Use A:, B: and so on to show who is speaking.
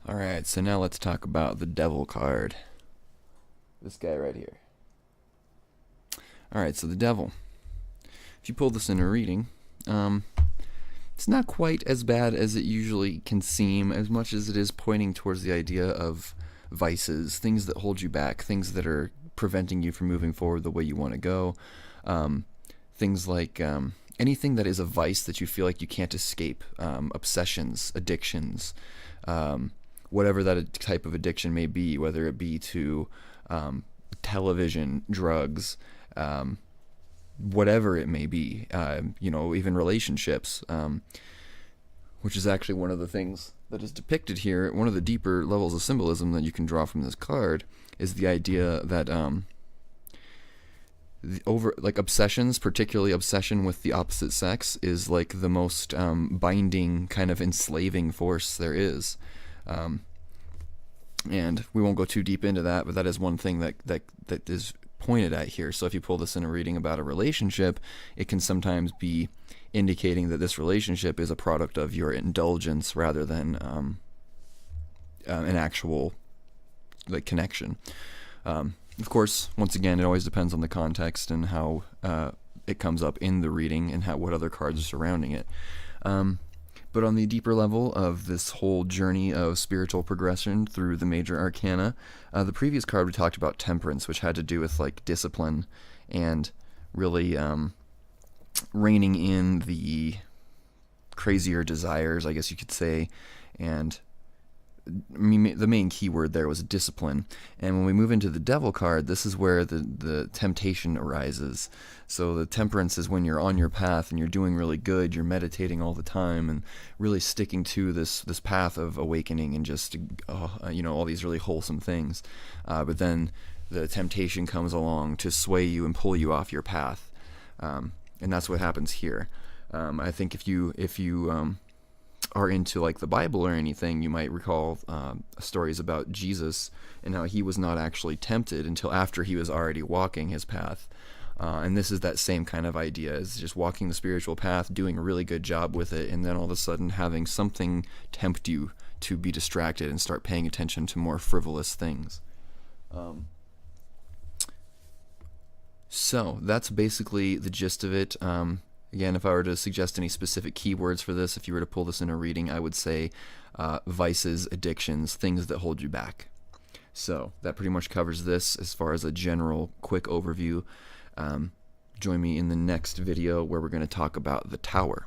A: Alright, so now let's talk about the devil card. This guy right here. Alright, so the devil. If you pull this in a reading, it's not quite as bad as it usually can seem, as much as it is pointing towards the idea of vices, things that hold you back, things that are preventing you from moving forward the way you want to go. Things like anything that is a vice that you feel like you can't escape, obsessions, addictions, whatever that type of addiction may be, whether it be to television, drugs, whatever it may be, even relationships, which is actually one of the things that is depicted here. One of the deeper levels of symbolism that you can draw from this card is the idea that obsessions, particularly obsession with the opposite sex, is like the most binding, kind of enslaving force there is. And we won't go too deep into that, but that is one thing that is pointed at here. So if you pull this in a reading about a relationship, it can sometimes be indicating that this relationship is a product of your indulgence rather than an actual connection. Of course, once again, it always depends on the context and how it comes up in the reading and what other cards are surrounding it. But on the deeper level of this whole journey of spiritual progression through the major arcana, the previous card we talked about temperance, which had to do with discipline and really reining in the crazier desires, I guess you could say. And the main key word there was discipline. And when we move into the devil card, this is where the temptation arises. So the temperance is when you're on your path and you're doing really good, you're meditating all the time and really sticking to this path of awakening and just all these really wholesome things. But then the temptation comes along to sway you and pull you off your path. And that's what happens here. I think if you are into the Bible or anything, you might recall stories about Jesus and how he was not actually tempted until after he was already walking his path. And this is that same kind of idea, is just walking the spiritual path, doing a really good job with it, and then all of a sudden having something tempt you to be distracted and start paying attention to more frivolous things. So that's basically the gist of it. Again, if I were to suggest any specific keywords for this, if you were to pull this in a reading, I would say vices, addictions, things that hold you back. So that pretty much covers this as far as a general quick overview. Join me in the next video where we're going to talk about the Tower.